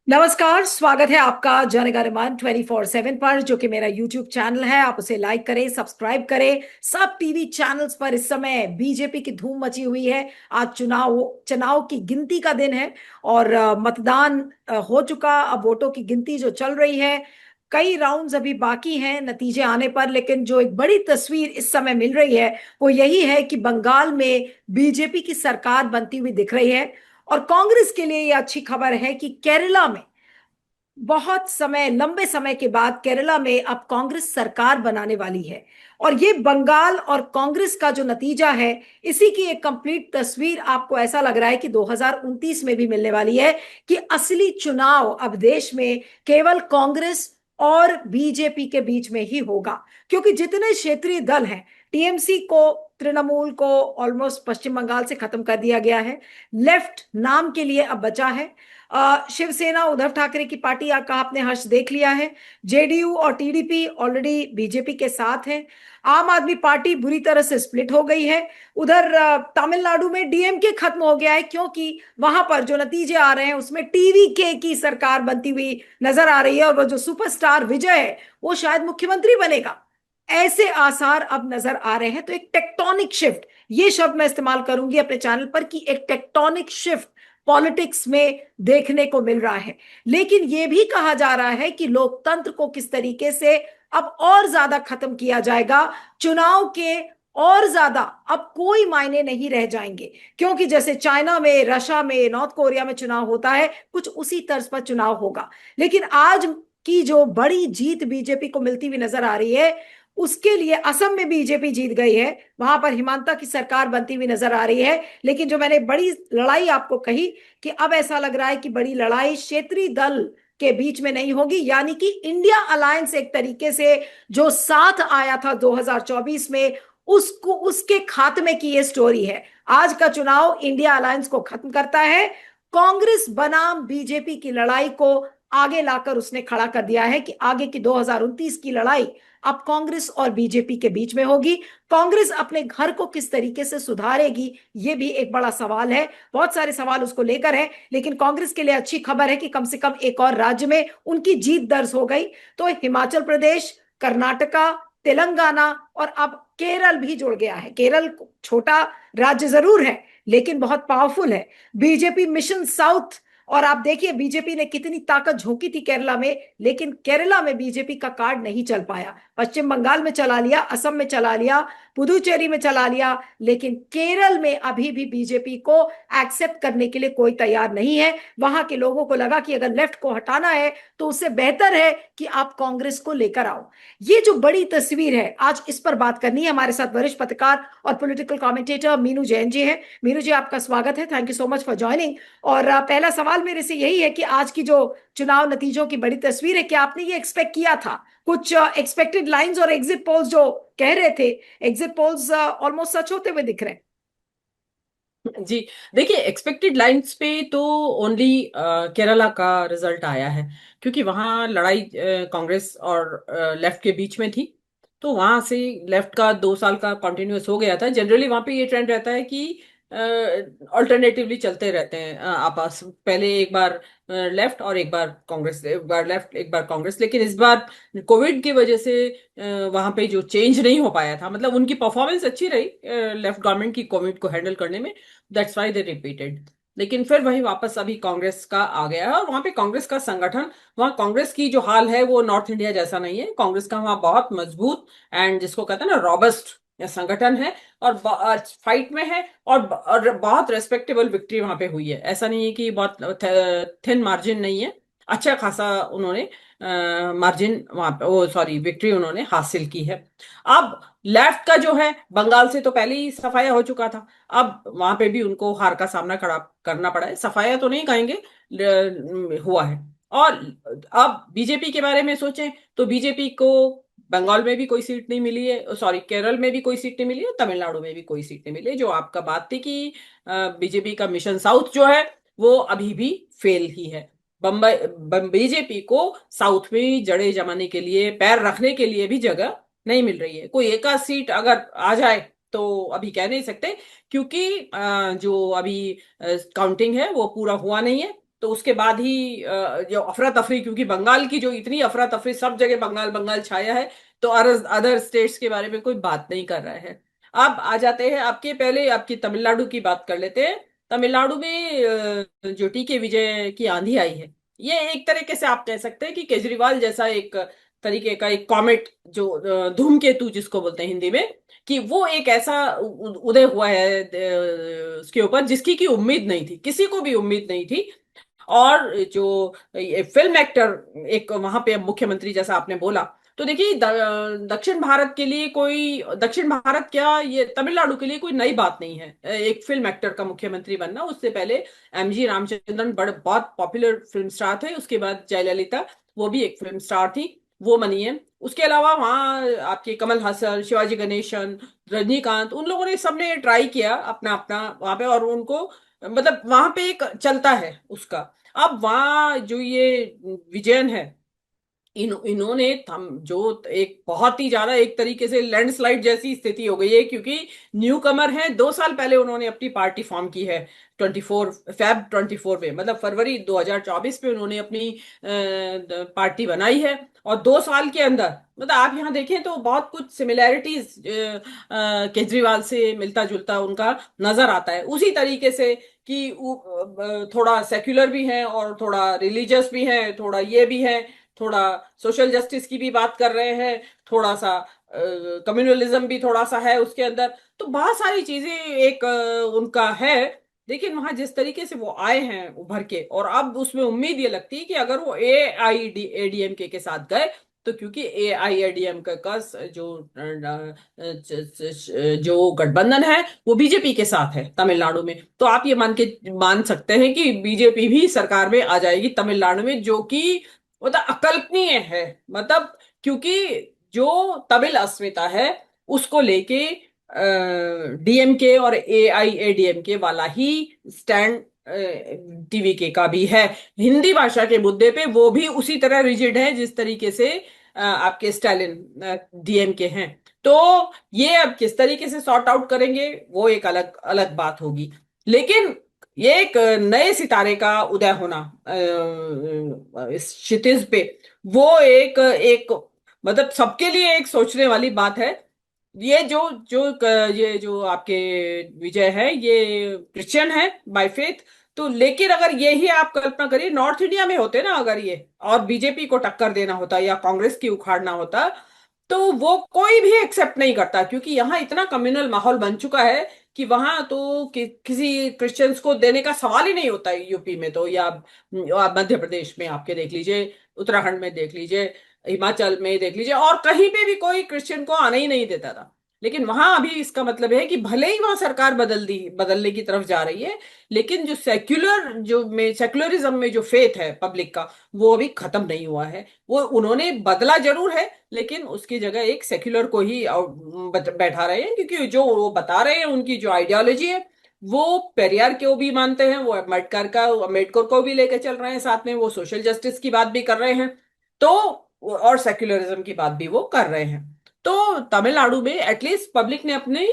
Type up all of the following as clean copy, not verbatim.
नमस्कार, स्वागत है आपका जनगणमन 24/7 पर, जो कि मेरा यूट्यूब चैनल है। आप उसे लाइक करें, सब्सक्राइब करें। सब टीवी चैनल्स पर इस समय बीजेपी की धूम मची हुई है। आज चुनाव चुनाव की गिनती का दिन है और मतदान हो चुका। अब वोटों की गिनती जो चल रही है, कई राउंड्स अभी बाकी हैं नतीजे आने पर, लेकिन जो एक बड़ी तस्वीर इस समय मिल रही है वो यही है कि बंगाल में बीजेपी की सरकार बनती हुई दिख रही है। और कांग्रेस के लिए यह अच्छी खबर है कि केरला में बहुत समय, लंबे समय के बाद केरला में अब कांग्रेस सरकार बनाने वाली है। और ये बंगाल और कांग्रेस का जो नतीजा है, इसी की एक कंप्लीट तस्वीर आपको ऐसा लग रहा है कि 2029 में भी मिलने वाली है, कि असली चुनाव अब देश में केवल कांग्रेस और बीजेपी के बीच में ही होगा। क्योंकि जितने क्षेत्रीय दल हैं, टीएमसी को, तृणमूल को ऑलमोस्ट पश्चिम बंगाल से खत्म कर दिया गया है। लेफ्ट नाम के लिए अब बचा है। शिवसेना, उद्धव ठाकरे की पार्टी का आपने हर्ष देख लिया है। जेडीयू और टीडीपी ऑलरेडी बीजेपी के साथ हैं। आम आदमी पार्टी बुरी तरह से स्प्लिट हो गई है। उधर तमिलनाडु में डीएमके खत्म हो गया है, क्योंकि वहां पर जो नतीजे आ रहे हैं उसमें टीवीके की सरकार बनती हुई नजर आ रही है, और वो जो सुपरस्टार विजय है वो शायद मुख्यमंत्री बनेगा। ऐसे आसार अब नजर आ रहे हैं। तो एक टेक्टोनिक शिफ्ट, ये शब्द मैं इस्तेमाल करूंगी अपने चैनल पर, कि एक टेक्टोनिक शिफ्ट पॉलिटिक्स में देखने को मिल रहा है। लेकिन यह भी कहा जा रहा है कि लोकतंत्र को किस तरीके से अब और ज्यादा खत्म किया जाएगा। चुनाव के और ज्यादा अब कोई मायने नहीं रह जाएंगे, क्योंकि जैसे चाइना में, रशिया में, नॉर्थ कोरिया में चुनाव होता है, कुछ उसी तर्ज पर चुनाव होगा। लेकिन आज की जो बड़ी जीत बीजेपी को मिलती हुई नजर आ रही है, उसके लिए असम में बीजेपी जीत गई है। वहां पर हिमांता की सरकार बनती हुई नजर आ रही है। लेकिन जो मैंने बड़ी लड़ाई आपको कही, कि अब ऐसा लग रहा है कि बड़ी लड़ाई क्षेत्रीय दल के बीच में नहीं होगी, यानी कि इंडिया अलायंस एक तरीके से जो साथ आया था 2024 में, उसको, उसके खात्मे की ये स्टोरी है। आज का चुनाव इंडिया अलायंस को खत्म करता है। कांग्रेस बनाम बीजेपी की लड़ाई को आगे लाकर उसने खड़ा कर दिया है, कि आगे की 2029 की लड़ाई अब कांग्रेस और बीजेपी के बीच में होगी। कांग्रेस अपने घर को किस तरीके से सुधारेगी, यह भी एक बड़ा सवाल है। बहुत सारे सवाल उसको लेकर है, लेकिन कांग्रेस के लिए अच्छी खबर है कि कम से कम एक और राज्य में उनकी जीत दर्ज हो गई। तो हिमाचल प्रदेश, कर्नाटका, तेलंगाना और अब केरल भी जुड़ गया है। केरल छोटा राज्य जरूर है, लेकिन बहुत पावरफुल है। बीजेपी मिशन साउथ, और आप देखिए बीजेपी ने कितनी ताकत झोंकी थी केरला में, लेकिन केरला में बीजेपी का कार्ड नहीं चल पाया। पश्चिम बंगाल में चला लिया, असम में चला लिया, पुदुचेरी में चला लिया, लेकिन केरल में अभी भी बीजेपी को एक्सेप्ट करने के लिए कोई तैयार नहीं है। वहां के लोगों को लगा कि अगर लेफ्ट को हटाना है तो उससे बेहतर है कि आप कांग्रेस को लेकर आओ। ये जो बड़ी तस्वीर है, आज इस पर बात करनी है। हमारे साथ वरिष्ठ पत्रकार और पॉलिटिकल कमेंटेटर मीनू जैन जी हैं। मीनू जी, आपका स्वागत है। Thank you so much for joining. और पहला सवाल मेरे से यही है कि आज की जो चुनाव नतीजों की बड़ी तस्वीर है, क्या आपने ये एक्सपेक्ट किया था? कुछ एक्सपेक्टेड लाइंस और एग्जिट पोल्स जो कह रहे थे, एग्जिट पोल्स ऑलमोस्ट सच होते हुए दिख रहे हैं। जी। देखिए, एक्सपेक्टेड लाइंस पे तो ओनली केरला का रिजल्ट आया है, क्योंकि वहाँ लड़ाई कांग्रेस और लेफ्ट के बीच में थी। तो वहां से लेफ्ट का 2 साल का कॉन्टिन्यूस हो गया था। जनरली वहां पे ये ट्रेंड रहता है कि अल्टरनेटिवली चलते रहते हैं आपस, पहले एक बार लेफ्ट और एक बार कांग्रेस, एक बार लेफ्ट एक बार कांग्रेस। लेकिन इस बार कोविड की वजह से वहां पे जो चेंज नहीं हो पाया था, मतलब उनकी परफॉर्मेंस अच्छी रही लेफ्ट गवर्नमेंट की कोविड को हैंडल करने में। That's why they repeated. लेकिन फिर वही वापस अभी कांग्रेस का आ गया है, और वहां पे कांग्रेस का संगठन, वहां कांग्रेस की जो हाल है वो नॉर्थ इंडिया जैसा नहीं है। कांग्रेस का वहां बहुत मजबूत एंड जिसको कहते हैं ना रॉबस्ट संगठन है, और फाइट में है, और बहुत रेस्पेक्टेबल विक्ट्री वहां पे हुई है। ऐसा नहीं है कि बहुत थिन मार्जिन नहीं है, अच्छा खासा उन्होंने मार्जिन वहां पे, वो सॉरी, विक्ट्री उन्होंने हासिल की है। अब लेफ्ट का जो है, बंगाल से तो पहले ही सफाया हो चुका था। अब वहां पे भी उनको हार का सामना खड़ा करना पड़ा है। सफाया तो नहीं कहेंगे, हुआ है। और अब बीजेपी के बारे में सोचें तो बीजेपी को बंगाल में भी कोई सीट नहीं मिली है, सॉरी, केरल में भी कोई सीट नहीं मिली है, तमिलनाडु में भी कोई सीट नहीं मिली है। जो आपका बात थी कि बीजेपी का मिशन साउथ जो है वो अभी भी फेल ही है। बम्बई, बीजेपी को साउथ में जड़े जमाने के लिए, पैर रखने के लिए भी जगह नहीं मिल रही है। कोई एक आध सीट अगर आ जाए तो अभी कह नहीं सकते, क्योंकि जो अभी काउंटिंग है वो पूरा हुआ नहीं है। तो उसके बाद ही जो अफरा तफरी, क्योंकि बंगाल की जो इतनी अफरा तफरी, सब जगह बंगाल बंगाल छाया है, तो अदर अदर स्टेट्स के बारे में कोई बात नहीं कर रहा है। अब आ जाते हैं आपके, पहले आपकी तमिलनाडु की बात कर लेते हैं। तमिलनाडु में जो टीके विजय की आंधी आई है, ये एक तरीके से आप कह सकते हैं कि केजरीवाल जैसा एक तरीके का एक कॉमेट, जो धूमकेतु जिसको बोलते हैं हिंदी में, कि वो एक ऐसा उदय हुआ है उसके ऊपर, जिसकी की उम्मीद नहीं थी, किसी को भी उम्मीद नहीं थी। और जो फिल्म एक्टर एक वहां पे मुख्यमंत्री जैसा आपने बोला, तो देखिए दक्षिण भारत के लिए कोई, दक्षिण भारत क्या, ये तमिलनाडु के लिए कोई नई बात नहीं है एक फिल्म एक्टर का मुख्यमंत्री बनना। उससे पहले एमजी रामचंद्रन बड़े बहुत पॉपुलर फिल्म स्टार थे, उसके बाद जयललिता, वो भी एक फिल्म स्टार थी, वो बनी है। उसके अलावा वहाँ आपके कमल हासन, शिवाजी गणेशन, रजनीकांत, उन लोगों ने सबने ट्राई किया अपना अपना वहां पे, और उनको मतलब वहां पे एक चलता है उसका। अब वहाँ जो ये विजयन है, इन्होंने थम जो एक बहुत ही ज्यादा एक तरीके से लैंडस्लाइड जैसी स्थिति हो गई है, क्योंकि न्यू कमर है, 2 साल पहले उन्होंने अपनी पार्टी फॉर्म की है, 24 में, मतलब फरवरी 2024 में उन्होंने अपनी पार्टी बनाई है। और 2 साल के अंदर, मतलब आप यहाँ देखें तो बहुत कुछ सिमिलैरिटीज केजरीवाल से मिलता जुलता उनका नजर आता है, उसी तरीके से कि थोड़ा सेक्युलर भी है और थोड़ा रिलीजियस भी है, थोड़ा ये भी है, थोड़ा सोशल जस्टिस की भी बात कर रहे हैं, थोड़ा सा कम्युनलिज्म भी थोड़ा सा है उसके अंदर। तो बहुत सारी चीजें एक उनका है। लेकिन वहां जिस तरीके से वो आए हैं उभर के, और अब उसमें उम्मीद ये लगती है कि अगर वो एआईएडीएमके के साथ गए, तो क्योंकि एआईएडीएमके का जो गठबंधन है वो बीजेपी के साथ है तमिलनाडु में, तो आप ये मान सकते हैं कि बीजेपी भी सरकार में आ जाएगी तमिलनाडु में, जो कि मतलब अकल्पनीय है। मतलब क्योंकि जो तमिल अस्मिता है उसको लेके डीएमके और एआईएडीएमके वाला ही स्टैंड टीवीके का भी है। हिंदी भाषा के मुद्दे पे वो भी उसी तरह रिजिड है जिस तरीके से आपके स्टालिन डीएमके हैं। तो ये अब किस तरीके से सॉर्ट आउट करेंगे वो एक अलग अलग बात होगी। लेकिन ये एक नए सितारे का उदय होना इस क्षितिज पे, वो एक एक मतलब सबके लिए एक सोचने वाली बात है। ये जो जो ये जो आपके विजय है, ये क्रिश्चियन है बाय फेथ। तो लेकिन अगर ये ही आप कल्पना करिए नॉर्थ इंडिया में होते ना, अगर ये और बीजेपी को टक्कर देना होता या कांग्रेस की उखाड़ना होता, तो वो कोई भी एक्सेप्ट नहीं करता, क्योंकि यहाँ इतना कम्युनल माहौल बन चुका है कि वहां तो किसी क्रिश्चियंस को देने का सवाल ही नहीं होता है। यूपी में तो, या मध्य प्रदेश में आपके देख लीजिए, उत्तराखंड में देख लीजिए, हिमाचल में देख लीजिए, और कहीं पे भी कोई क्रिश्चियन को आने ही नहीं देता था। लेकिन वहां अभी इसका मतलब है कि भले ही वहां सरकार बदलने की तरफ जा रही है, लेकिन जो सेक्युलरिज्म में जो फेथ है पब्लिक का, वो अभी खत्म नहीं हुआ है। वो उन्होंने बदला जरूर है, लेकिन उसकी जगह एक सेक्युलर को ही बैठा रहे हैं, क्योंकि जो वो बता रहे हैं उनकी जो आइडियोलॉजी है, वो पेरियार को भी मानते हैं, वो अम्बेडकर को भी लेकर चल रहे हैं साथ में, वो सोशल जस्टिस की बात भी कर रहे हैं। तो और सेक्युलरिज्म की बात भी वो कर रहे हैं। तो तमिलनाडु में एटलीस्ट पब्लिक ने अपनी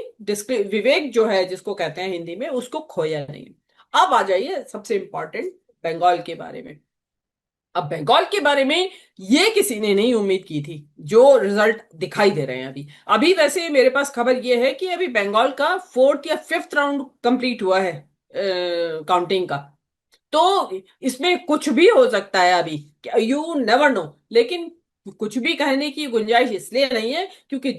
विवेक जो है, जिसको कहते हैं हिंदी में, उसको खोया नहीं। अब आ जाइए सबसे इंपॉर्टेंट, बंगाल के बारे में। अब बंगाल के बारे में ये किसी ने नहीं उम्मीद की थी, जो रिजल्ट दिखाई दे रहे हैं अभी। अभी वैसे मेरे पास खबर ये है कि अभी बंगाल का 4th या 5th राउंड कंप्लीट हुआ है काउंटिंग का। तो इसमें कुछ भी हो सकता है अभी, यू नेवर नो। लेकिन कुछ भी कहने की गुंजाइश इसलिए नहीं है, क्योंकि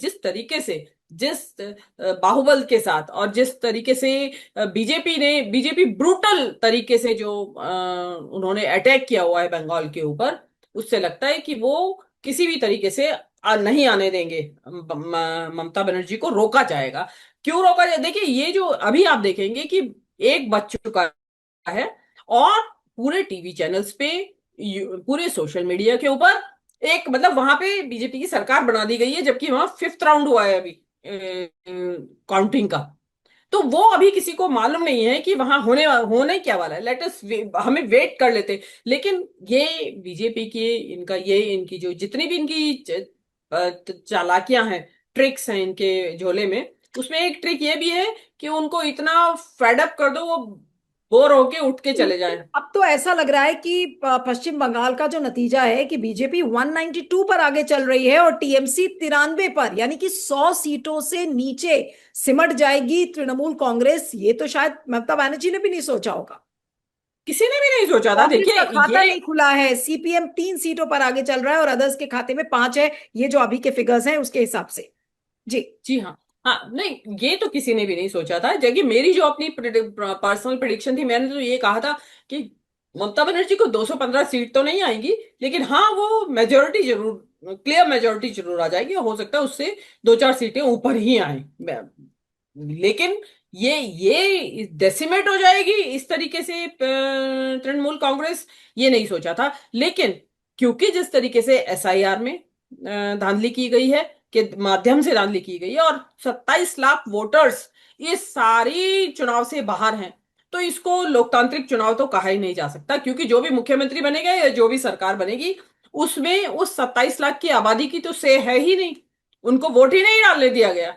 जिस बाहुबल के साथ और जिस तरीके से बीजेपी ब्रूटल तरीके से जो उन्होंने अटैक किया हुआ है बंगाल के ऊपर, उससे लगता है कि वो किसी भी तरीके से नहीं आने देंगे। ममता बनर्जी को रोका जाएगा। क्यों रोका जाए, देखिए ये जो अभी आप देखेंगे कि एक बच चुका है, और पूरे टीवी चैनल्स पे, पूरे सोशल मीडिया के ऊपर एक, मतलब वहां पे बीजेपी की सरकार बना दी गई है, जबकि वहां 5th राउंड हुआ है अभी काउंटिंग का। तो वो अभी किसी को मालूम नहीं है कि वहां होने क्या वाला है। लेट अस हमें वेट कर लेते। लेकिन ये बीजेपी की इनकी जो जितनी भी इनकी चालाकियां हैं, ट्रिक्स हैं इनके झोले में, उसमें एक ट्रिक ये भी है कि उनको इतना फेड अप कर दो, वो बोर होके उठ के चले लेकिन जाएं। अब तो ऐसा लग रहा है कि पश्चिम बंगाल का जो नतीजा है कि बीजेपी 192 पर आगे चल रही है और टीएमसी 93 पर, यानी कि 100 सीटों से नीचे सिमट जाएगी तृणमूल कांग्रेस। ये तो शायद ममता बनर्जी ने भी नहीं सोचा होगा। किसी ने भी नहीं सोचा था। कांग्रेस देखिए का खाता ये, नहीं खुला है, सीपीएम 3 सीटों पर आगे चल रहा है और अदर्स के खाते में 5 है। ये जो अभी के फिगर्स हैं उसके हिसाब से। जी। जी हाँ। हाँ नहीं, ये तो किसी ने भी नहीं सोचा था। जबकि मेरी जो अपनी पर्सनल प्रिडिक्शन थी, मैंने तो ये कहा था कि ममता बनर्जी को 215 सीट तो नहीं आएंगी, लेकिन हाँ वो मेजोरिटी जरूर, क्लियर मेजोरिटी जरूर आ जाएगी। हो सकता है उससे 2-4 सीटें ऊपर ही आए। लेकिन ये डेसिमेट हो जाएगी इस तरीके से तृणमूल कांग्रेस, ये नहीं सोचा था। लेकिन क्योंकि जिस तरीके से एसआईआर में धांधली की गई है, के माध्यम से धांधली की गई है, और 27 लाख वोटर्स ये सारी चुनाव से बाहर हैं, तो इसको लोकतांत्रिक चुनाव तो कहा ही नहीं जा सकता। क्योंकि जो भी मुख्यमंत्री बनेगा या जो भी सरकार बनेगी, उसमें उस 27 लाख की आबादी की तो से है ही नहीं, उनको वोट ही नहीं डालने दिया गया।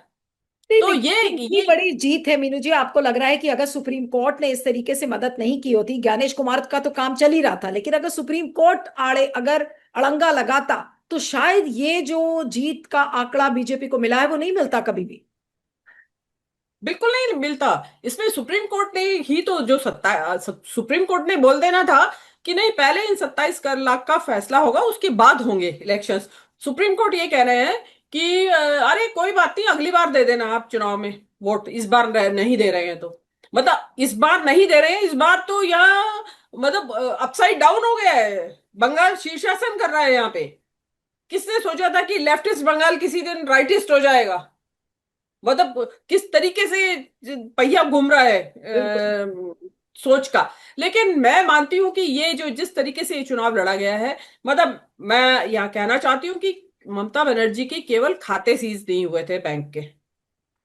नहीं, तो लेकिन ये ये इतनी ये बड़ी जीत है मीनू जी। आपको लग रहा है कि अगर सुप्रीम कोर्ट ने इस तरीके से मदद नहीं की होती, ज्ञानेश कुमार का तो काम चल ही रहा था, लेकिन अगर सुप्रीम कोर्ट आड़े अगर अड़ंगा लगाता तो शायद ये जो जीत का आंकड़ा बीजेपी को मिला है वो नहीं मिलता कभी भी। बिल्कुल नहीं मिलता। इसमें सुप्रीम कोर्ट ने ही तो जो सुप्रीम कोर्ट ने बोल देना था कि नहीं, पहले इन 27 लाख का फैसला होगा, उसके बाद होंगे इलेक्शंस। सुप्रीम कोर्ट ये कह रहे हैं कि अरे कोई बात नहीं, अगली बार दे देना आप चुनाव में वोट, इस बार नहीं दे रहे हैं तो। मतलब इस बार नहीं दे रहे हैं, इस बार तो यहाँ मतलब अपसाइड डाउन हो गया है। बंगाल शीर्षासन कर रहा है यहाँ पे। किसने सोचा था कि लेफ्टिस्ट बंगाल किसी दिन राइटिस्ट हो जाएगा? मतलब किस तरीके से पहिया घूम रहा है बिल्कुल। सोच का। लेकिन मैं मानती हूं कि ये जो जिस तरीके से ये चुनाव लड़ा गया है, मतलब मैं यहाँ कहना चाहती हूँ कि ममता बनर्जी के केवल खाते सीज नहीं हुए थे बैंक के,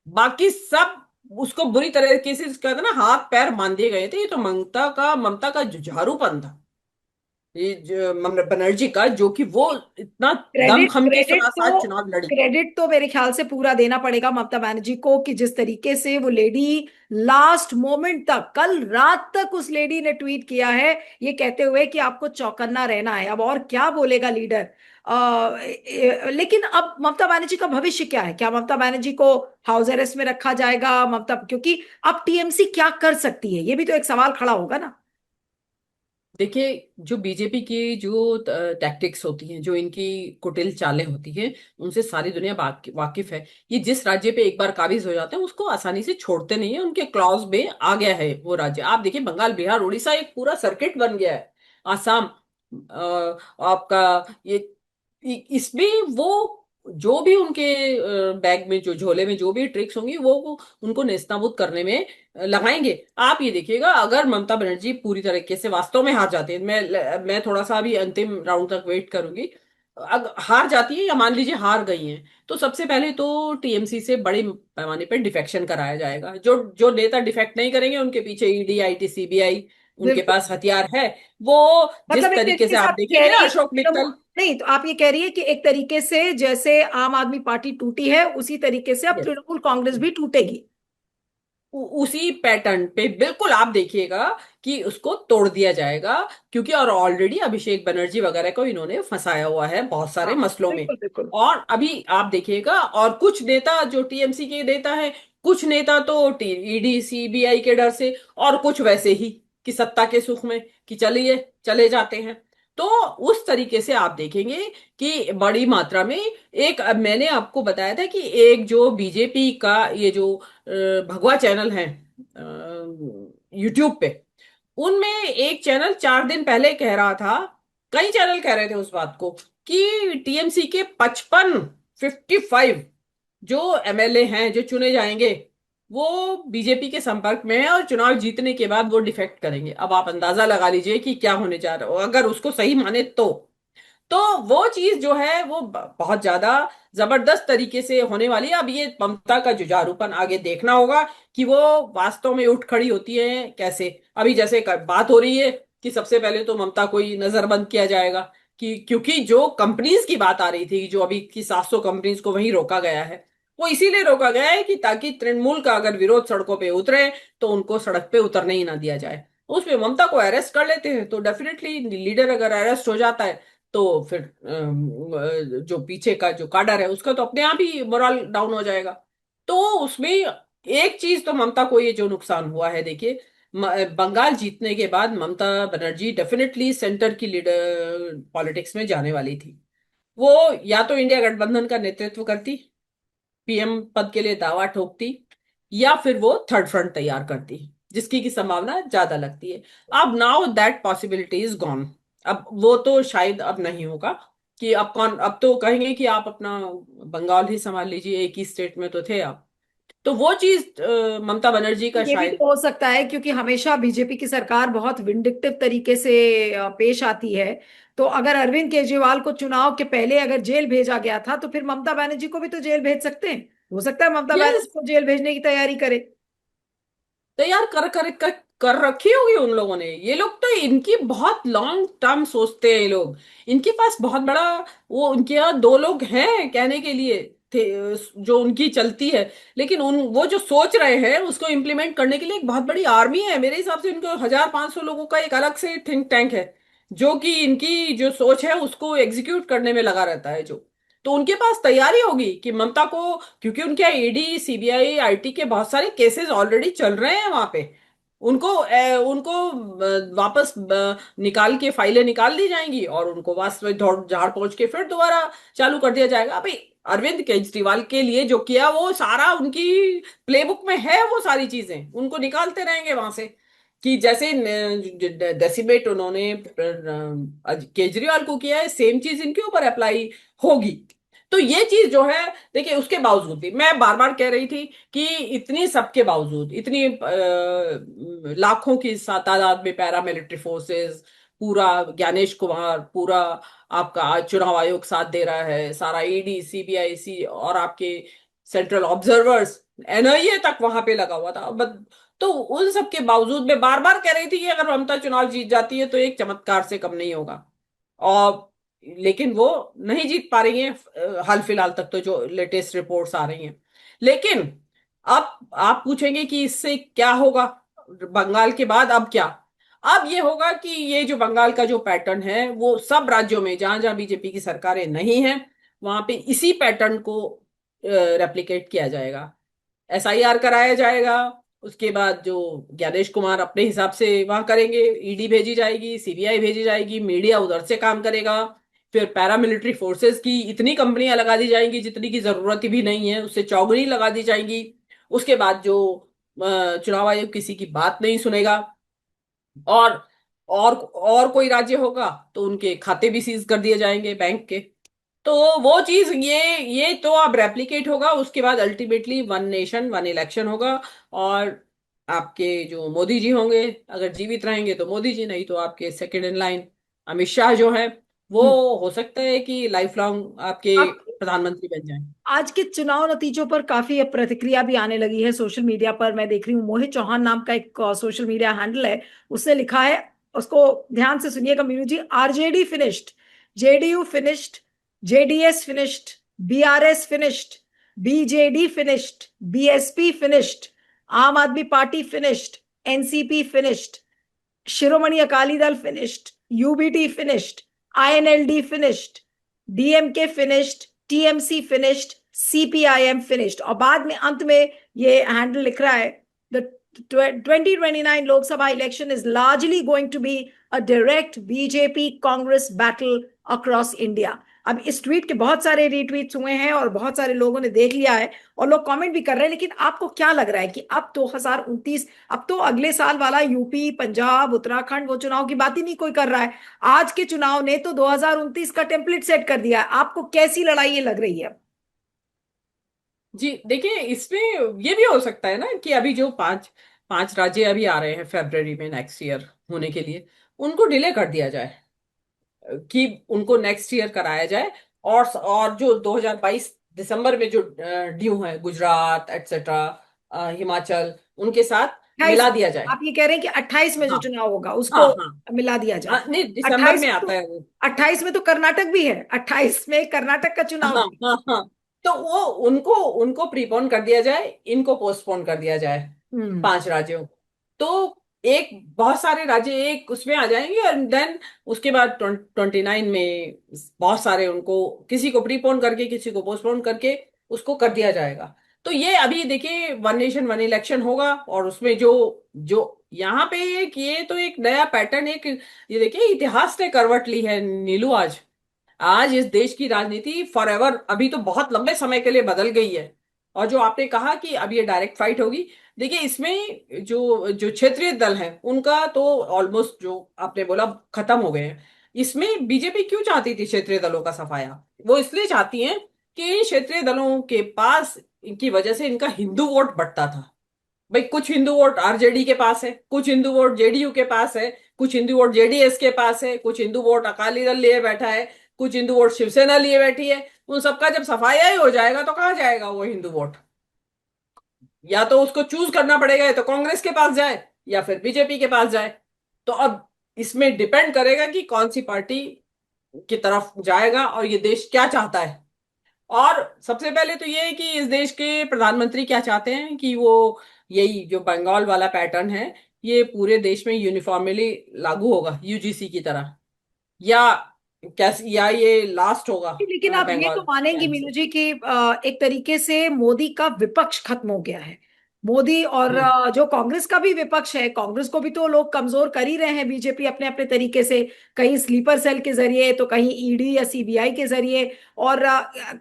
बाकी सब उसको बुरी तरीके से कहते हैं ना, हाथ पैर मान दिए गए थे। ये तो ममता का जुझारूपन था, ये ममता बनर्जी का, जो कि वो इतना क्रेडिट दमखम के क्रेडिट साथ तो चुनाव लड़ी। क्रेडिट तो मेरे ख्याल से पूरा देना पड़ेगा ममता बनर्जी को कि जिस तरीके से वो लेडी लास्ट मोमेंट तक, कल रात तक उस लेडी ने ट्वीट किया है ये कहते हुए कि आपको चौकन्ना रहना है। अब और क्या बोलेगा लीडर। लेकिन अब ममता बनर्जी का भविष्य क्या है? क्या ममता बनर्जी को हाउस अरेस्ट में रखा जाएगा? ममता, क्योंकि अब टीएमसी क्या कर सकती है, ये भी तो एक सवाल खड़ा होगा ना। देखिए, जो बीजेपी की जो टैक्टिक्स होती हैं, जो इनकी कुटिल चालें होती हैं, उनसे सारी दुनिया वाकिफ है। ये जिस राज्य पे एक बार काबिज हो जाते हैं उसको आसानी से छोड़ते नहीं है। उनके क्लॉज में आ गया है वो राज्य। आप देखिए, बंगाल, बिहार, उड़ीसा एक पूरा सर्किट बन गया है। आसाम, आपका ये इसमें वो जो भी उनके बैग में, जो झोले में जो भी ट्रिक्स होंगी, वो उनको नेस्तनाबूद करने में लगाएंगे। आप ये देखिएगा, अगर ममता बनर्जी पूरी तरीके से वास्तव में हार जाती है, मैं थोड़ा सा अभी अंतिम राउंड तक वेट करूंगी। अगर हार जाती है या मान लीजिए हार गई हैं, तो सबसे पहले तो टीएमसी से बड़े पैमाने पर डिफेक्शन कराया जाएगा। जो जो नेता डिफेक्ट नहीं करेंगे, उनके पीछे ईडी, आईटी, सीबीआई, उनके बिल्कुल। पास हथियार है। वो मतलब जिस एक तरीके तरीके से से आप आप ये कह देखेंगे रही ना, है कि अशोक मित्तल। नहीं, तो आप ये कह रही है कि एक तरीके से जैसे आम आदमी पार्टी टूटी है उसी तरीके से अब Yes. तृणमूल कांग्रेस भी टूटेगी। उसी पैटर्न पे बिल्कुल आप देखिएगा कि उसको तोड़ दिया जाएगा। क्योंकि और ऑलरेडी अभिषेक बनर्जी वगैरह को इन्होंने फंसाया हुआ है बहुत हाँ, सारे मसलों में। बिल्कुल बिल्कुल। और अभी आप देखिएगा, और कुछ नेता जो टीएमसी के नेता हैं, कुछ नेता तो ईडी, सीबीआई के डर से, और कुछ वैसे ही कि सत्ता के सुख में कि चलिए चले जाते हैं। तो उस तरीके से आप देखेंगे कि बड़ी मात्रा में एक, अब मैंने आपको बताया था कि एक जो बीजेपी का ये जो भगवा चैनल है यूट्यूब पे, उनमें एक चैनल 4 दिन पहले कह रहा था, कई चैनल कह रहे थे उस बात को, कि टीएमसी के 55 जो एमएलए हैं जो चुने जाएंगे, वो बीजेपी के संपर्क में है और चुनाव जीतने के बाद वो डिफेक्ट करेंगे। अब आप अंदाजा लगा लीजिए कि क्या होने जा रहा हो अगर उसको सही माने तो वो चीज जो है वो बहुत ज्यादा जबरदस्त तरीके से होने वाली है। अब ये ममता का जुझारूपन आगे देखना होगा कि वो वास्तव में उठ खड़ी होती है कैसे। अभी जैसे बात हो रही है कि सबसे पहले तो ममता को ही नजरबंद किया जाएगा, कि क्योंकि जो कंपनीज की बात आ रही थी, जो अभी की 700 कंपनीज को वहीं रोका गया है, वो इसीलिए रोका गया है कि ताकि तृणमूल का अगर विरोध सड़कों पे उतरे तो उनको सड़क पे उतरने ही ना दिया जाए। उसमें ममता को अरेस्ट कर लेते हैं, तो डेफिनेटली लीडर अगर अरेस्ट हो जाता है तो फिर जो पीछे का जो काडर है उसका तो अपने आप ही मोरल डाउन हो जाएगा। तो उसमें एक चीज तो ममता को ये जो नुकसान हुआ है, देखिए, बंगाल जीतने के बाद ममता बनर्जी डेफिनेटली सेंटर की लीडर पॉलिटिक्स में जाने वाली थी। वो या तो इंडिया गठबंधन का नेतृत्व करती, पीएम पद के लिए दावा ठोकती, या फिर वो थर्ड फ्रंट तैयार करती, जिसकी की संभावना ज्यादा लगती है। अब now that possibility is gone. अब वो तो शायद अब नहीं होगा कि अब कौन, अब तो कहेंगे कि आप अपना बंगाल ही संभाल लीजिए, एक ही स्टेट में तो थे आप। तो वो चीज ममता बनर्जी का ये भी शायद। तो हो सकता है क्योंकि हमेशा बीजेपी की सरकार बहुत विंडिक्टिव तरीके से पेश आती है। तो अगर अरविंद केजरीवाल को चुनाव के पहले अगर जेल भेजा गया था तो फिर ममता बनर्जी को भी तो जेल भेज सकते हैं। हो सकता है ममता यस, बनर्जी को जेल भेजने की तैयारी करे। तैयार कर रखी होगी उन लोगों ने। ये लोग तो इनकी बहुत लॉन्ग टर्म सोचते हैं ये लोग। इनके पास बहुत बड़ा, वो उनके यहाँ दो लोग हैं कहने के लिए थे, जो उनकी चलती है। लेकिन उन वो जो सोच रहे हैं उसको इम्प्लीमेंट करने के लिए एक बहुत बड़ी आर्मी है। मेरे हिसाब से उनको 1,500 लोगों का एक अलग से थिंक टैंक है, जो कि इनकी जो सोच है उसको एग्जीक्यूट करने में लगा रहता है। जो तो उनके पास तैयारी होगी कि ममता को, क्योंकि उनके ईडी सीबीआई आईटी के बहुत सारे केसेस ऑलरेडी चल रहे हैं वहां पे। उनको वापस निकाल के फाइलें निकाल दी जाएंगी और उनको वापस में दौड़ झाड़ पहुंच के फिर दोबारा चालू कर दिया जाएगा। अभी अरविंद केजरीवाल के लिए जो किया वो सारा उनकी प्लेबुक में है, वो सारी चीजें उनको निकालते रहेंगे वहां से। कि जैसे डेसिमेट उन्होंने केजरीवाल को किया है, सेम चीज इनके ऊपर अप्लाई होगी। तो ये चीज जो है, देखिए, उसके बावजूद भी मैं बार बार कह रही थी कि इतनी सबके बावजूद, इतनी लाखों की तादाद में पैरामिलिट्री फोर्सेस, पूरा ज्ञानेश कुमार, पूरा आपका चुनाव आयोग साथ दे रहा है, सारा ईडी सीबीआई सी और आपके सेंट्रल ऑब्जर्वर्स, एनआईए तक वहां पे लगा हुआ था। तो उन सब के बावजूद मैं बार बार कह रही थी कि अगर ममता चुनाव जीत जाती है तो एक चमत्कार से कम नहीं होगा। और लेकिन वो नहीं जीत पा रही हैं, हाल फिलहाल तक तो जो लेटेस्ट रिपोर्ट्स आ रही हैं। लेकिन अब आप पूछेंगे कि इससे क्या होगा बंगाल के बाद, अब क्या? अब ये होगा कि ये जो बंगाल का जो पैटर्न है वो सब राज्यों में जहां जहां बीजेपी की सरकारें नहीं है वहां पे इसी पैटर्न को रेप्लिकेट किया जाएगा। एसआईआर कराया जाएगा। उसके बाद जो ज्ञानेश कुमार अपने हिसाब से वहां करेंगे, ईडी भेजी जाएगी, सीबीआई भेजी जाएगी, मीडिया उधर से काम करेगा। फिर पैरामिलिट्री फोर्सेस की इतनी कंपनियां लगा दी जाएंगी जितनी की जरूरत भी नहीं है, उससे चौगुनी लगा दी जाएंगी। उसके बाद जो चुनाव आयोग किसी की बात नहीं सुनेगा। और और कोई राज्य होगा तो उनके खाते भी सीज कर दिए जाएंगे बैंक के। तो वो चीज, ये तो अब रेप्लिकेट होगा। उसके बाद ultimately one nation one election होगा। और आपके जो मोदी जी होंगे, अगर जीवित रहेंगे तो मोदी जी, नहीं तो आपके second in line Amit Shah जो है, वो हम्म। हो सकता है कि लाइफ लॉन्ग आपके अब प्रधानमंत्री बन जाएं। आज के चुनाव नतीजों पर काफी अब प्रतिक्रिया भी आने लगी है सोशल मीडिया पर। मैं देख रही हूँ मोहित चौहान नाम का एक सोशल मीडिया हैंडल है, उसने लिखा है, उसको ध्यान से सुनिएगा Meenu ji. RJD finished, JDU finished, JDS finished, BRS finished, BJD finished, BSP finished, Aam Aadmi Party finished, NCP finished, Shiromani Akali Dal finished, UBT finished, INLD finished, DMK finished, TMC finished, CPIM finished. और बाद में अंत में ये हैंडल लिख रहा है, the 2029 Lok Sabha election is largely going to be a direct BJP Congress battle across India. अब इस ट्वीट के बहुत सारे रीट्वीट्स हुए हैं और बहुत सारे लोगों ने देख लिया है और लोग कमेंट भी कर रहे हैं। लेकिन आपको क्या लग रहा है कि अब 2029, अब तो अगले साल वाला यूपी पंजाब उत्तराखंड वो चुनाव की बात ही नहीं कोई कर रहा है। आज के चुनाव ने तो 2029 का टेम्पलेट सेट कर दिया है। आपको कैसी लड़ाई ये लग रही है? जी देखिए, इसमें ये भी हो सकता है ना कि अभी जो पांच पांच राज्य अभी आ रहे हैं फरवरी में नेक्स्ट ईयर होने के लिए, उनको डिले कर दिया जाए, कि उनको नेक्स्ट ईयर कराया जाए। और जो 2022 दिसंबर में जो ड्यू है, गुजरात एक्सेट्रा, हिमाचल, उनके साथ 28 मिला में? दिया जाए। आप ये कह रहे हैं कि 28 में जो हाँ, चुनाव होगा हाँ, उसको हाँ, मिला दिया जाए? हाँ, नहीं, दिसंबर 28 में में आता तो, है वो। 28 में तो कर्नाटक भी है, 28 में कर्नाटक का हाँ, चुनाव भी। हाँ, हाँ। तो वो उनको उनको प्रीपोन कर दिया जाए, इनको पोस्टपोन कर दिया जाए, हम्म। पांच राज्यों को। तो एक बहुत सारे राज्य एक उसमें आ जाएंगे, और देन उसके बाद 29 में बहुत सारे उनको, किसी को प्रीपोन करके किसी को पोस्टपोन करके उसको कर दिया जाएगा। तो ये अभी देखिए, वन नेशन वन इलेक्शन होगा, और उसमें जो जो यहाँ पे एक, ये तो एक नया पैटर्न, एक ये देखिए इतिहास ने करवट ली है नीलू। आज आज इस देश की राजनीति फॉर एवर, अभी तो बहुत लंबे समय के लिए बदल गई है। और जो आपने कहा कि अब ये डायरेक्ट फाइट होगी, देखिए इसमें जो जो क्षेत्रीय दल हैं उनका तो ऑलमोस्ट, जो आपने बोला, खत्म हो गए हैं। इसमें बीजेपी क्यों चाहती थी क्षेत्रीय दलों का सफाया? वो इसलिए चाहती हैं कि इन क्षेत्रीय दलों के पास, इनकी वजह से इनका हिंदू वोट बढ़ता था। भाई कुछ हिंदू वोट आरजेडी के पास है, कुछ हिंदू वोट जेडीयू के पास है, कुछ हिंदू वोट जेडीएस के पास है, कुछ हिंदू वोट अकाली दल लिए बैठा है, कुछ हिंदू वोट शिवसेना लिए बैठी है। उन सबका जब सफाया ही हो जाएगा तो कहाँ जाएगा वो हिंदू वोट? या तो उसको चूज करना पड़ेगा, या तो कांग्रेस के पास जाए या फिर बीजेपी के पास जाए। तो अब इसमें डिपेंड करेगा कि कौन सी पार्टी की तरफ जाएगा और ये देश क्या चाहता है। और सबसे पहले तो ये है कि इस देश के प्रधानमंत्री क्या चाहते हैं कि वो, यही जो बंगाल वाला पैटर्न है, ये पूरे देश में यूनिफॉर्मली लागू होगा यूजीसी की तरह, या कैसे, या ये लास्ट होगा लेकिन आप ये तो बंगाल के मानेंगी एंड मीनू से। जी कि एक तरीके से मोदी का विपक्ष खत्म हो गया है। मोदी और हम्म। जो कांग्रेस का भी विपक्ष है, कांग्रेस को भी तो लोग कमजोर कर ही रहे हैं, बीजेपी अपने अपने तरीके से, कहीं स्लीपर सेल के जरिए तो कहीं ईडी या सीबीआई के जरिए। और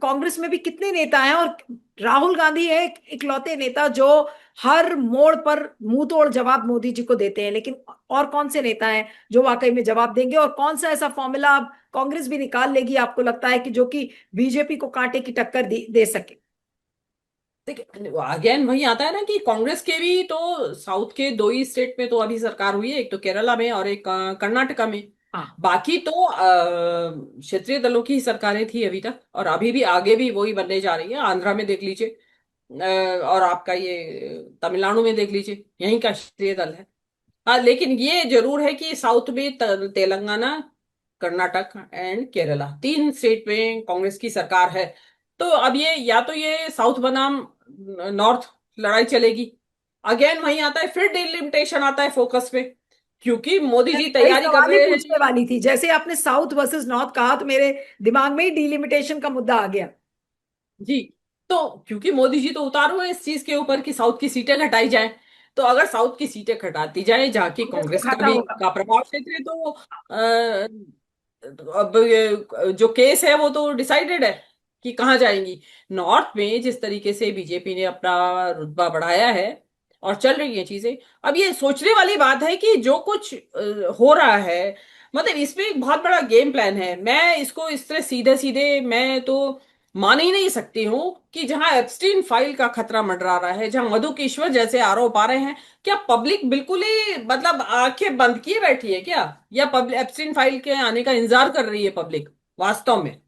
कांग्रेस में भी कितने नेता हैं, और राहुल गांधी है इकलौते नेता जो हर मोड़ पर मुंह तोड़ जवाब मोदी जी को देते हैं। लेकिन और कौन से नेता हैं जो वाकई में जवाब देंगे, और कौन सा ऐसा फॉर्मूला कांग्रेस भी निकाल लेगी आपको लगता है कि जो कि बीजेपी को कांटे की टक्कर दे सके? देखिए अगेन वही आता है ना कि कांग्रेस के भी तो साउथ के दो ही स्टेट में तो अभी सरकार हुई है, एक तो केरला में और एक कर्नाटका में। हाँ। बाकी तो क्षेत्रीय दलों की ही सरकारें थी अभी तक, और अभी भी आगे भी वही बनने जा रही है। आंध्रा में देख लीजिए, और आपका ये तमिलनाडु में देख लीजिए, यहीं का क्षेत्रीय दल है। हाँ, लेकिन ये जरूर है कि साउथ में तेलंगाना, कर्नाटक एंड केरला, तीन स्टेट में कांग्रेस की सरकार है। तो अब ये, या तो ये साउथ बनाम नॉर्थ लड़ाई चलेगी। अगेन वही आता है, फिर डिलिमिटेशन आता है फोकस पे, क्योंकि मोदी मैं जी वही तैयारी कर सवाल ही रहे पूछने हैं। वाली थी, जैसे आपने साउथ वर्सेस नॉर्थ कहा तो मेरे दिमाग में ही डिलिमिटेशन का मुद्दा आ गया। जी। तो क्योंकि मोदी जी तो उतारू है इस चीज के ऊपर कि साउथ की सीटें घटाई जाएं। तो अगर साउथ की सीटें घटाती जाए, जहाँ की कांग्रेस को कांग्रेस का घाटा भी होगा। का प्रभाव क्षेत्र है, तो अब ये जो केस है वो तो डिसाइडेड है कि कहाँ जाएंगी। नॉर्थ में जिस तरीके से बीजेपी ने अपना रुतबा बढ़ाया है और चल रही है चीजें, अब ये सोचने वाली बात है कि जो कुछ हो रहा है, मतलब इसमें एक बहुत बड़ा गेम प्लान है। मैं इसको इस तरह सीधे सीधे मैं तो मान ही नहीं सकती हूँ कि जहां एप्स्टीन फाइल का खतरा मंडरा रहा है, जहां मधु किश्वर जैसे आरोप आ रहे हैं, क्या पब्लिक बिल्कुल ही मतलब आंखें बंद किए बैठी है क्या? या पब्लिक एप्स्टीन फाइल के आने का इंतजार कर रही है पब्लिक वास्तव में?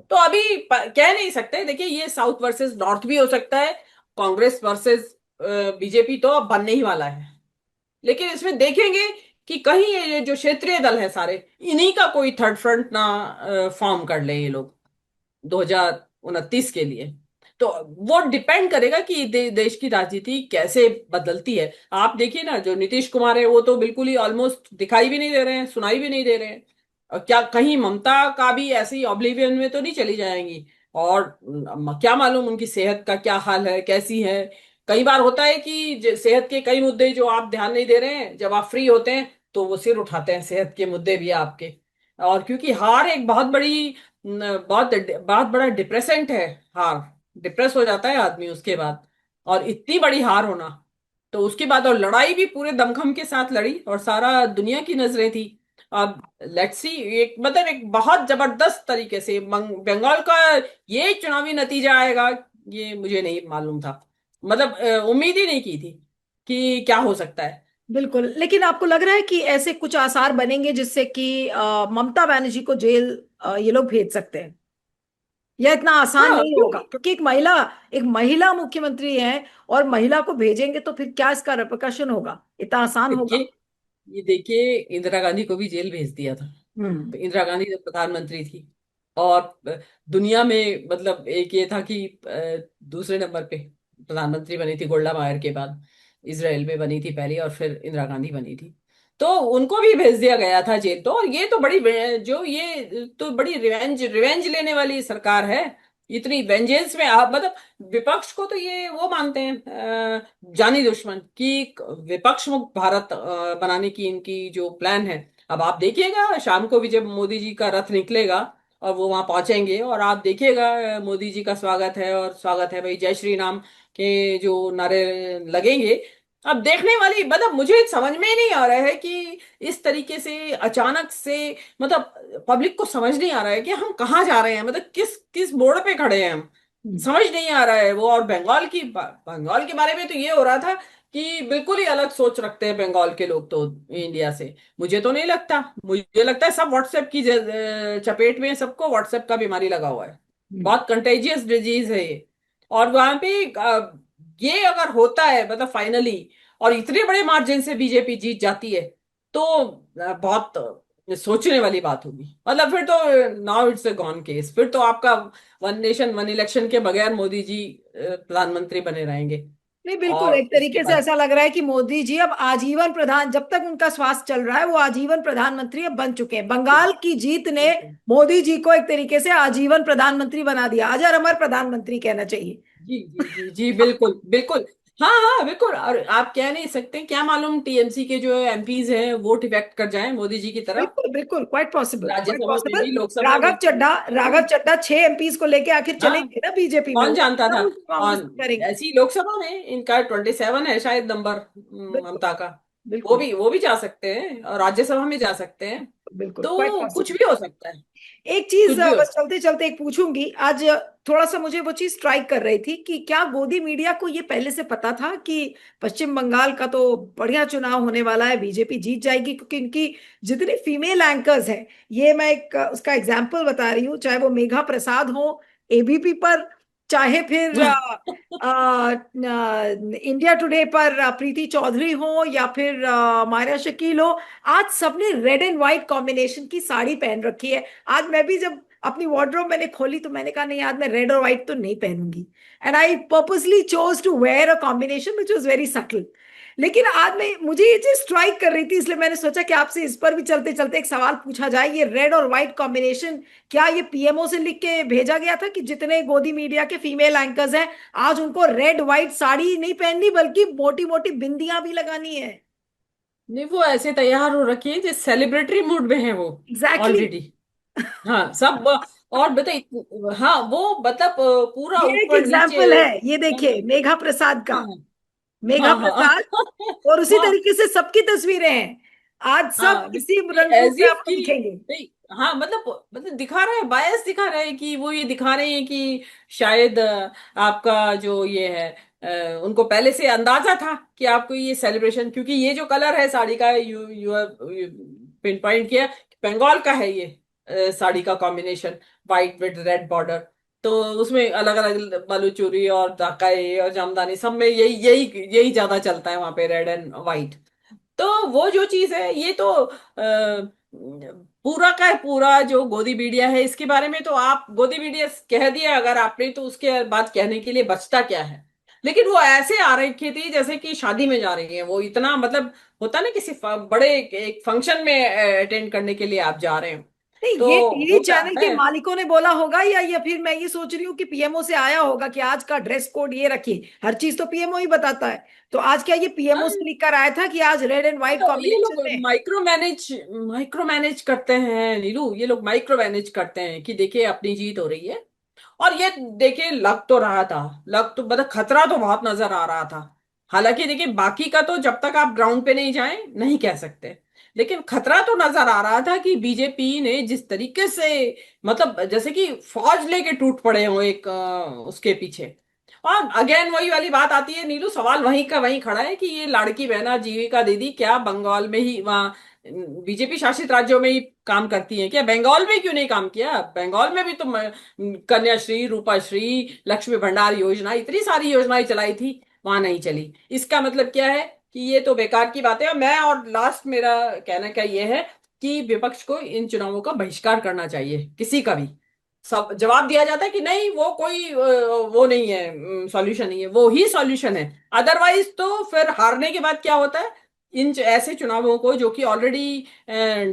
तो अभी कह नहीं सकते। देखिए ये साउथ वर्सेस नॉर्थ भी हो सकता है, कांग्रेस वर्सेस बीजेपी तो अब बनने ही वाला है। लेकिन इसमें देखेंगे कि कहीं ये जो क्षेत्रीय दल है सारे, इन्हीं का कोई थर्ड फ्रंट ना फॉर्म कर ले ये लोग 2029 के लिए। तो वो डिपेंड करेगा कि देश की राजनीति कैसे बदलती है। आप देखिए ना, जो नीतीश कुमार है वो तो बिल्कुल ही ऑलमोस्ट दिखाई भी नहीं दे रहे हैं, सुनाई भी नहीं दे रहे हैं। और क्या कहीं ममता का भी ऐसे ही ऑब्लिवियन में तो नहीं चली जाएंगी? और क्या मालूम उनकी सेहत का क्या हाल है, कैसी है। कई बार होता है कि सेहत के कई मुद्दे जो आप ध्यान नहीं दे रहे हैं, जब आप फ्री होते हैं तो वो सिर उठाते हैं, सेहत के मुद्दे भी आपके। और क्योंकि हार एक बहुत बड़ी बहुत बहुत बड़ा डिप्रेसेंट है। हार, डिप्रेस हो जाता है आदमी उसके बाद। और इतनी बड़ी हार होना, तो उसके बाद और लड़ाई भी पूरे दमखम के साथ लड़ी और सारा दुनिया की नजरें थी। अब लेट्स सी, एक मतलब एक बहुत जबरदस्त तरीके से बंगाल का ये चुनावी नतीजा आएगा, ये मुझे नहीं मालूम था। मतलब उम्मीद ही नहीं की थी कि क्या हो सकता है। बिल्कुल, लेकिन आपको लग रहा है कि ऐसे कुछ आसार बनेंगे जिससे कि ममता बनर्जी को जेल ये लोग भेज सकते हैं, या इतना आसान हाँ नहीं होगा? क्योंकि क्योंकि एक महिला मुख्यमंत्री है, और महिला को भेजेंगे तो फिर क्या इसका रिpercussion होगा? इतना आसान देखिए, होगा? ये देखिए इंदिरा गांधी को भी जेल भेज दिया था। हम्म। तो इंदिरा गांधी जब प्रधानमंत्री थी, और दुनिया में मतलब एक ये था कि दूसरे नंबर पे प्रधानमंत्री बनी थी गोल्डा मायर के बाद। इसराइल में बनी थी पहले, और फिर इंदिरा गांधी बनी थी। तो उनको भी भेज दिया गया था जेल। तो और ये तो बड़ी जो ये तो बड़ी रिवेंज रिवेंज लेने वाली सरकार है। इतनी वेंजेंस में आप मतलब विपक्ष को तो ये वो मानते हैं जानी दुश्मन कि विपक्ष मुक्त भारत बनाने की इनकी जो प्लान है। अब आप देखिएगा शाम को भी जब मोदी जी का रथ निकलेगा और वो वहां पहुंचेंगे, और आप देखिएगा मोदी जी का स्वागत है, और स्वागत है भाई जय श्री राम के जो नारे लगेंगे। अब देखने वाली मतलब मुझे समझ में ही नहीं आ रहा है कि इस तरीके से अचानक से मतलब पब्लिक को समझ नहीं आ रहा है कि हम कहाँ जा रहे हैं, मतलब किस किस मोड़ पे खड़े हैं हम। हम्म। समझ नहीं आ रहा है वो। और बंगाल के बारे में तो ये हो रहा था कि बिल्कुल ही अलग सोच रखते हैं बंगाल के लोग तो इंडिया से। मुझे तो नहीं लगता, मुझे लगता है सब व्हाट्सएप की चपेट में है, सबको व्हाट्सएप का बीमारी लगा हुआ है। हम्म। बहुत कंटेजियस डिजीज है ये। और वहां पे ये अगर होता है मतलब फाइनली, और इतने बड़े मार्जिन से बीजेपी जीत जाती है, तो बहुत सोचने वाली बात होगी। मतलब फिर तो now it's a gone case. फिर तो आपका वन नेशन वन इलेक्शन के बगैर मोदी जी प्रधानमंत्री बने रहेंगे। नहीं, बिल्कुल और एक उसके तरीके से बाद ऐसा लग रहा है कि मोदी जी अब आजीवन प्रधान, जब तक उनका स्वास्थ्य चल रहा है वो आजीवन प्रधानमंत्री अब बन चुके हैं। बंगाल की जीत ने बिल्कुल। मोदी जी को एक तरीके से आजीवन प्रधानमंत्री बना दिया, अजर अमर प्रधानमंत्री कहना चाहिए। जी जी जी जी, बिल्कुल बिल्कुल। हाँ हाँ बिल्कुल। और आप कह नहीं सकते, क्या मालूम टीएमसी के जो एमपीज हैं वोट इफेक्ट कर जाएं मोदी जी की तरफ। बिल्कुल बिल्कुल, क्वाइट पॉसिबल, क्वाइट राज्यसभा में पॉसिबल। भी, लोकसभा में भी। राघव चड्ढा 6 एमपीज को लेके आखिर हाँ, चलेंगे ना बीजेपी में, कौन वो जानता था। कांग्रेस और करेंगे। ऐसी लोकसभा में इनका 27 है शायद नंबर, बिल्कुल ममता का। बिल्कुल वो भी जा सकते हैं, और राज्यसभा में जा सकते हैं। बिल्कुल, क्वाइट तो कुछ पॉसिबल। भी हो सकता है। एक चीज कुछ भी हो बस सकता चलते चलते एक पूछूंगी आज, थोड़ा सा मुझे वो चीज स्ट्राइक कर रही थी कि क्या गोदी मीडिया को ये पहले से पता था कि पश्चिम बंगाल का तो बढ़िया चुनाव होने वाला है, बीजेपी जीत जाएगी, क्योंकि इनकी जितने फीमेल एंकर्स हैं, ये मैं एक उसका एग्जांपल बता रही हूँ, चाहे वो मेघा प्रसाद हो एबीपी पर, चाहे फिर है। इंडिया टुडे पर प्रीति चौधरी हो, या फिर मायरा शकील हो। आज सबने रेड एंड व्हाइट कॉम्बिनेशन की साड़ी पहन रखी है। आज मैं भी जब अपनी वार्डरोब मैंने खोली तो मैंने कहा नहीं, आज मैं रेड और व्हाइट तो नहीं पहनूंगी, and I purposely chose to wear a combination which was very subtle. लेकिन आज मैं, मुझे ये चीज स्ट्राइक कर रही थी, इसलिए मैंने सोचा कि आपसे इस पर भी चलते चलते एक सवाल पूछा जाए। ये रेड और व्हाइट कॉम्बिनेशन क्या ये पीएमओ से लिख के भेजा गया था कि जितने गोदी मीडिया के फीमेल एंकर्स हैं आज उनको रेड व्हाइट साड़ी नहीं पहननी बल्कि मोटी मोटी बिंदियां भी लगानी है? नहीं, वो ऐसे तैयार हो रखी है जिस सेलिब्रेटरी मूड में है वो एग्जैक्टली ऑलरेडी। हाँ सब। और बताइए, हाँ वो मतलब पूरा ये एक ऊपर नीचे। एग्जाम्पल है, ये हाँ देखिए मेघा प्रसाद का, हाँ मेघा हाँ हाँ। प्रसाद। और उसी हाँ तरीके से सबकी तस्वीरें हैं, आज सब हाँ इसी बिल्कुल रंगरूप एज में इफ आपको कि दिखेंगे। नहीं। हाँ मतलब दिखा रहा है, बायस दिखा रहा है कि वो ये दिखा रहे हैं कि शायद आपका जो ये है उनको पहले से अंदाजा था कि आपको ये सेलिब्रेशन, क्योंकि ये जो कलर है साड़ी का, यू यू पिन पॉइंट किया बंगाल का है ये साड़ी का combination, white with red border. तो उसमें अलग अलग बालूचूरी और धाकाई और जामदानी सब में यही यही यही ज्यादा चलता है वहां पे, रेड एंड व्हाइट। तो वो जो चीज है ये तो पूरा का पूरा जो गोदी मीडिया है इसके बारे में तो आप गोदी मीडिया कह दिया अगर आपने, तो उसके बाद कहने के लिए बचता क्या है। लेकिन वो ऐसे आ रखी थी जैसे कि शादी में जा रही है, वो इतना मतलब होता ना किसी बड़े एक फंक्शन में अटेंड करने के लिए आप जा रहे हो। नहीं, तो ये टीवी होता चैनल के है। मालिकों ने बोला होगा, या फिर मैं ये सोच रही हूँ कि पीएमओ से आया होगा कि आज का ड्रेस कोड ये रखिए, हर चीज तो पीएमओ ही बताता है। तो आज क्या ये पीएमओ से लिख कर आया था कि आज रेड एंड व्हाइट तो ये कॉम्बिनेशन लोग में? माइक्रो मैनेज करते हैं नीलू, ये लोग माइक्रो मैनेज करते हैं कि देखिए अपनी जीत हो रही है। और ये देखिए लग तो रहा था, लग तो मतलब खतरा तो बहुत नजर आ रहा था। हालांकि देखिए बाकी का तो जब तक आप ग्राउंड पे नहीं जाएं नहीं कह सकते, लेकिन खतरा तो नजर आ रहा था कि बीजेपी ने जिस तरीके से मतलब जैसे कि फौज लेके टूट पड़े हो एक उसके पीछे। और अगेन वही वाली बात आती है नीलू, सवाल वहीं का वहीं खड़ा है कि ये लाड़की बहना जीविका दीदी क्या बंगाल में ही वहाँ बीजेपी शासित राज्यों में ही काम करती हैं क्या? बंगाल में क्यों नहीं काम किया? बंगाल में भी तो कन्याश्री, रूपाश्री, लक्ष्मी भंडार योजना, इतनी सारी योजनाएं चलाई थी, वहां नहीं चली। इसका मतलब क्या है कि ये तो बेकार की बात है। और लास्ट मेरा कहना क्या ये है कि विपक्ष को इन चुनावों का बहिष्कार करना चाहिए, किसी का भी, सब जवाब दिया जाता है कि नहीं वो कोई वो नहीं है, सॉल्यूशन नहीं है, वो ही सॉल्यूशन है। अदरवाइज तो फिर हारने के बाद क्या होता है, इन ऐसे चुनावों को जो कि ऑलरेडी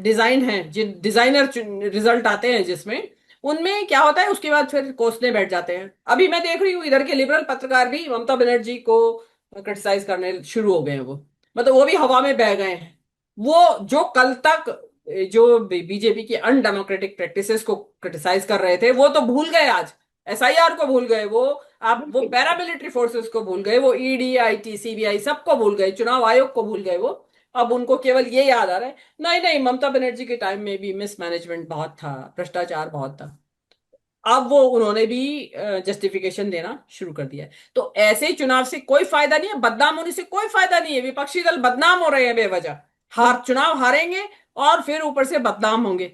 डिजाइन है, जिन डिजाइनर रिजल्ट आते हैं जिसमें, उनमें क्या होता है उसके बाद फिर कोसने बैठ जाते हैं। अभी मैं देख रही हूँ इधर के लिबरल पत्रकार भी ममता बनर्जी को क्रिटिसाइज करने शुरू हो गए हैं। वो मतलब वो भी हवा में बह गए हैं। वो जो कल तक जो बीजेपी की अनडेमोक्रेटिक प्रैक्टिसेस को क्रिटिसाइज कर रहे थे, वो तो भूल गए आज। एसआईआर को भूल गए वो। आप वो बिल्कुल। पैरामिलिट्री फोर्सेस को भूल गए, वो ईडी आईटी सीबीआई सबको भूल गए, चुनाव आयोग को भूल गए वो। अब उनको केवल ये याद आ रहा है, नहीं नहीं ममता बनर्जी के टाइम में भी मिसमैनेजमेंट बहुत था, भ्रष्टाचार बहुत था। अब वो उन्होंने भी जस्टिफिकेशन देना शुरू कर दिया है। तो ऐसे चुनाव से कोई फायदा नहीं है, बदनाम होने से कोई फायदा नहीं है। विपक्षी दल बदनाम हो रहे हैं बेवजह, चुनाव हारेंगे और फिर ऊपर से बदनाम होंगे।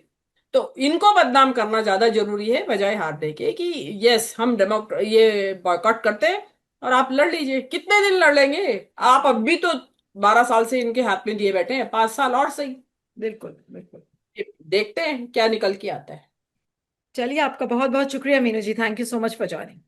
तो इनको बदनाम करना ज्यादा जरूरी है बजाय हारने के, कि यस हम ये बॉयकॉट करते हैं और आप लड़ लीजिए। कितने दिन लड़ लेंगे आप? अब भी तो 12 साल से इनके हाथ में दिए बैठे हैं, 5 साल और सही। बिल्कुल बिल्कुल। देखते हैं क्या निकल के आता है। चलिए, आपका बहुत बहुत शुक्रिया Meenu ji, thank you so much for joining.